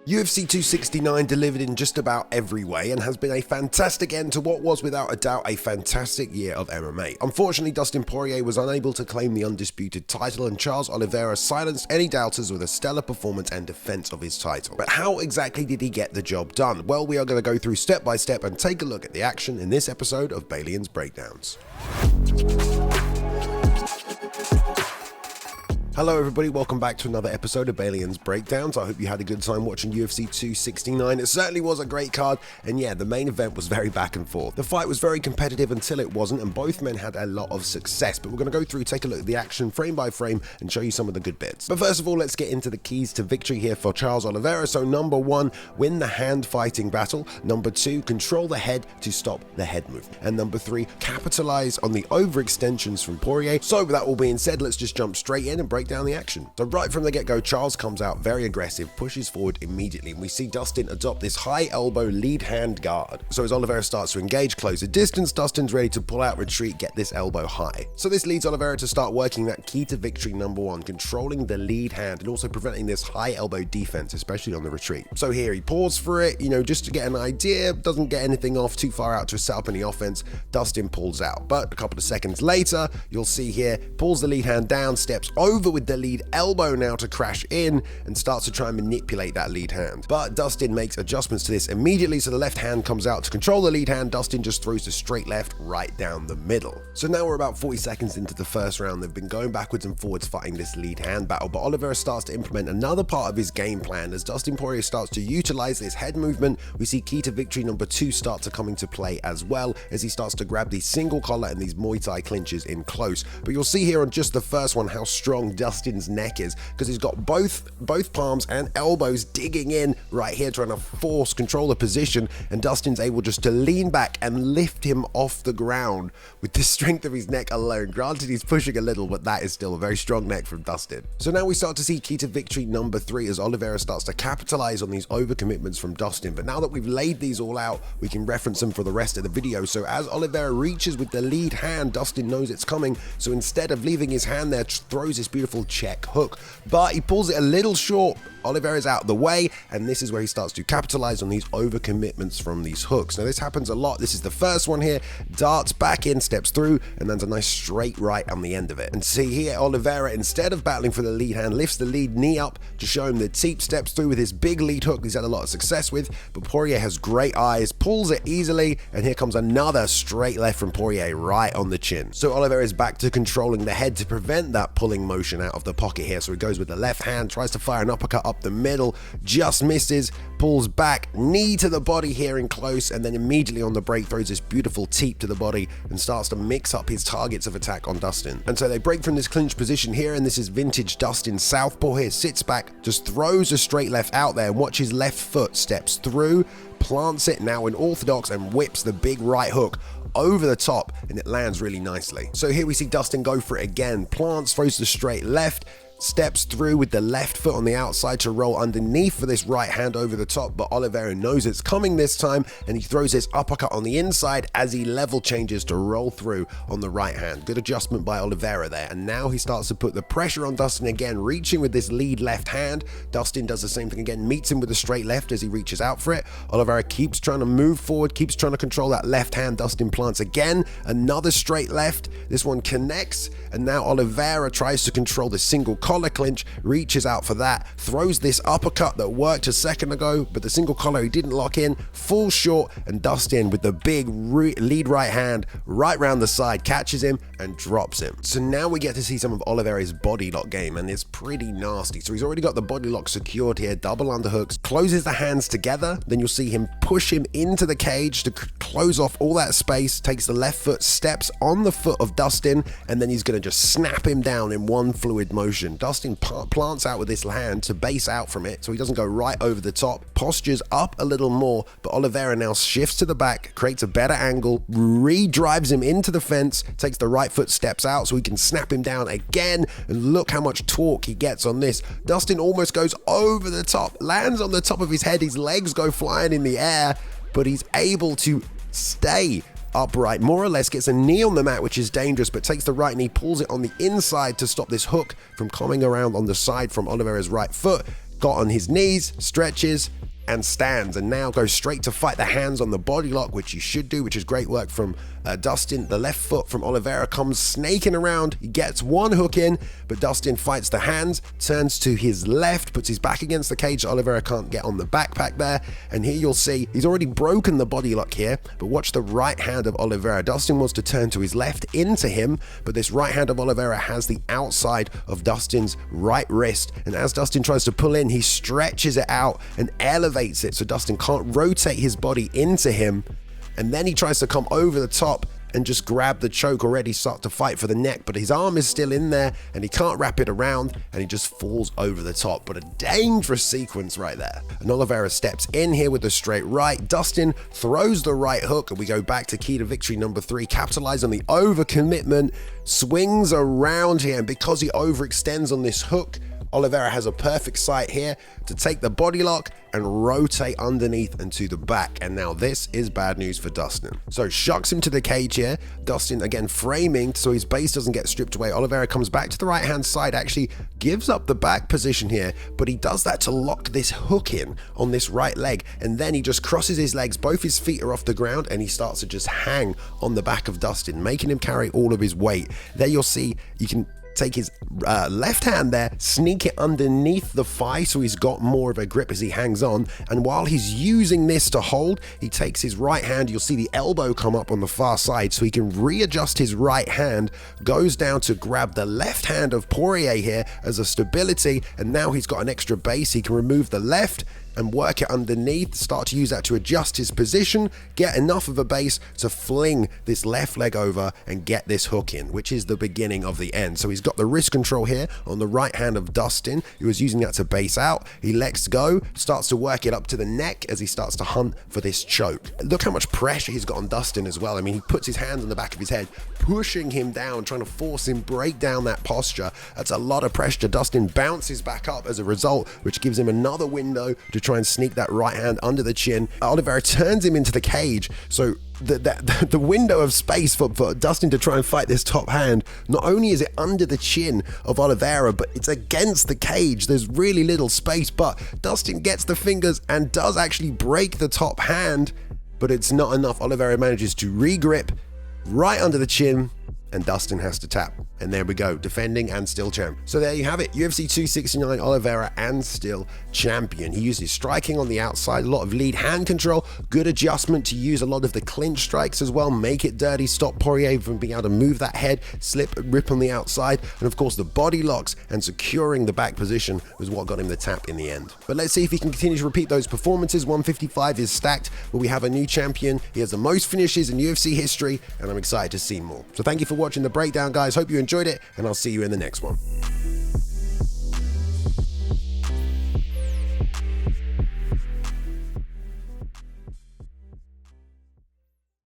UFC 269 delivered in just about every way and has been a fantastic end to what was without a doubt a fantastic year of MMA. Unfortunately, Dustin Poirier was unable to claim the undisputed title and Charles Oliveira silenced any doubters with a stellar performance and defense of his title. But how exactly did he get the job done? Well, we are going to go through step by step and take a look at the action in this episode of Bayliun's Breakdowns. Hello everybody, welcome back to another episode of Bayliun's Breakdowns. I hope you had a good time watching UFC 269. It certainly was a great card, and yeah, the main event was very back and forth. The fight was very competitive until it wasn't, and both men had a lot of success, but we're going to go through, take a look at the action frame by frame, and show you some of the good bits. But first of all, let's get into the keys to victory here for Charles Oliveira. So number 1, win the hand fighting battle. Number 2, control the head to stop the head movement. And number 3, capitalize on the overextensions from Poirier. So with that all being said, let's just jump straight in and break down the action. So right from the get-go, Charles comes out very aggressive, pushes forward immediately, and we see Dustin adopt this high elbow lead hand guard. So as Oliveira starts to engage, close the distance, Dustin's ready to pull out, retreat, get this elbow high. So this leads Oliveira to start working that key to victory number 1, controlling the lead hand and also preventing this high elbow defense, especially on the retreat. So here he paused for it, just to get an idea, doesn't get anything off too far out to set up any offense. Dustin pulls out, but a couple of seconds later, you'll see here, pulls the lead hand down, steps over with the lead elbow now to crash in and starts to try and manipulate that lead hand. But Dustin makes adjustments to this immediately, so the left hand comes out to control the lead hand. Dustin just throws the straight left right down the middle. So now we're about 40 seconds into the first round. They've been going backwards and forwards fighting this lead hand battle, but Oliveira starts to implement another part of his game plan. As Dustin Poirier starts to utilize this head movement, we see key to victory number 2 start to come into play as well, as he starts to grab the single collar and these Muay Thai clinches in close. But you'll see here on just the first one how strong Dustin's neck is, because he's got both palms and elbows digging in right here, trying to control the position, and Dustin's able just to lean back and lift him off the ground with the strength of his neck alone. Granted, he's pushing a little, but that is still a very strong neck from Dustin. So now we start to see key to victory number 3 as Oliveira starts to capitalize on these overcommitments from Dustin. But now that we've laid these all out, we can reference them for the rest of the video. So as Oliveira reaches with the lead hand, Dustin knows it's coming, so instead of leaving his hand there, throws this beautiful check hook, but he pulls it a little short. Oliveira's out of the way, and this is where he starts to capitalize on these overcommitments from these hooks. Now this happens a lot. This is the first one here, darts back in, steps through, and lands a nice straight right on the end of it. And see here, Oliveira, instead of battling for the lead hand, lifts the lead knee up to show him the teep, steps through with his big lead hook he's had a lot of success with, but Poirier has great eyes, pulls it easily, and here comes another straight left from Poirier right on the chin. So Oliveira is back to controlling the head to prevent that pulling motion out of the pocket here. So he goes with the left hand, tries to fire an uppercut up the middle, just misses, pulls back, knee to the body here in close, and then immediately on the break throws this beautiful teep to the body and starts to mix up his targets of attack on Dustin. And so they break from this clinch position here, and this is vintage Dustin southpaw here, sits back, just throws a straight left out there, and watch his left foot, steps through, plants it now in orthodox, and whips the big right hook over the top, and it lands really nicely. So here we see Dustin go for it again, plants, throws the straight left, steps through with the left foot on the outside to roll underneath for this right hand over the top, but Oliveira knows it's coming this time, and he throws his uppercut on the inside as he level changes to roll through on the right hand. Good adjustment by Oliveira there, and now he starts to put the pressure on Dustin again, reaching with this lead left hand. Dustin does the same thing again, meets him with a straight left as he reaches out for it. Oliveira keeps trying to move forward, keeps trying to control that left hand. Dustin plants again, another straight left. This one connects, and now Oliveira tries to control the single collar clinch, reaches out for that, throws this uppercut that worked a second ago, but the single collar he didn't lock in, falls short, and Dustin with the big lead right hand right round the side catches him and drops him. So now we get to see some of Oliveira's body lock game, and it's pretty nasty. So he's already got the body lock secured here, double underhooks, closes the hands together, then you'll see him push him into the cage to close off all that space, takes the left foot, steps on the foot of Dustin, and then he's going to just snap him down in one fluid motion. Dustin plants out with this hand to base out from it so he doesn't go right over the top, postures up a little more, but Oliveira now shifts to the back, creates a better angle, re-drives him into the fence, takes the right foot, steps out so he can snap him down again, and look how much torque he gets on this. Dustin almost goes over the top, lands on the top of his head, his legs go flying in the air, but he's able to stay upright, more or less, gets a knee on the mat, which is dangerous, but takes the right knee, pulls it on the inside to stop this hook from coming around on the side from Oliveira's right foot, got on his knees, stretches, and stands, and now goes straight to fight the hands on the body lock, which he should do, which is great work from Dustin. The left foot from Oliveira comes snaking around. He gets one hook in, but Dustin fights the hands, turns to his left, puts his back against the cage. Oliveira can't get on the backpack there, and here you'll see he's already broken the body lock here, but watch the right hand of Oliveira. Dustin wants to turn to his left into him, but this right hand of Oliveira has the outside of Dustin's right wrist, and as Dustin tries to pull in, he stretches it out and elevates it so Dustin can't rotate his body into him, and then he tries to come over the top and just grab the choke, already start to fight for the neck, but his arm is still in there and he can't wrap it around, and he just falls over the top. But a dangerous sequence right there. And Oliveira steps in here with a straight right. Dustin throws the right hook, and we go back to key to victory number 3. Capitalize on the overcommitment, swings around here, and because he overextends on this hook, Oliveira has a perfect sight here to take the body lock and rotate underneath and to the back. And now this is bad news for Dustin. So shucks him to the cage here. Dustin again framing so his base doesn't get stripped away. Oliveira comes back to the right hand side, actually gives up the back position here, but he does that to lock this hook in on this right leg. And then he just crosses his legs, both his feet are off the ground, and he starts to just hang on the back of Dustin, making him carry all of his weight. There you'll see, you can take his left hand there, sneak it underneath the thigh so he's got more of a grip as he hangs on, and while he's using this to hold, he takes his right hand, you'll see the elbow come up on the far side so he can readjust his right hand, goes down to grab the left hand of Poirier here as a stability, and now he's got an extra base. He can remove the left and work it underneath, start to use that to adjust his position, get enough of a base to fling this left leg over and get this hook in, which is the beginning of the end. So he's got the wrist control here on the right hand of Dustin. He was using that to base out. He lets go, starts to work it up to the neck as he starts to hunt for this choke. Look how much pressure he's got on Dustin as well. I mean, he puts his hands on the back of his head, pushing him down, trying to force him break down that posture. That's a lot of pressure. Dustin bounces back up as a result, which gives him another window to try and sneak that right hand under the chin. Oliveira turns him into the cage, so the window of space for Dustin to try and fight this top hand, not only is it under the chin of Oliveira, but it's against the cage. There's really little space, but Dustin gets the fingers and does actually break the top hand, but it's not enough. Oliveira manages to regrip right under the chin, and Dustin has to tap. And there we go, defending and still champ. So there you have it, UFC 269, Oliveira and still champion. He uses striking on the outside, a lot of lead hand control, good adjustment to use a lot of the clinch strikes as well, make it dirty, stop Poirier from being able to move that head, slip, rip on the outside, and of course the body locks and securing the back position was what got him the tap in the end. But let's see if he can continue to repeat those performances. 155 is stacked, but we have a new champion. He has the most finishes in UFC history, and I'm excited to see more. So thank you for watching the breakdown, guys. Hope you enjoyed it, and I'll see you in the next one.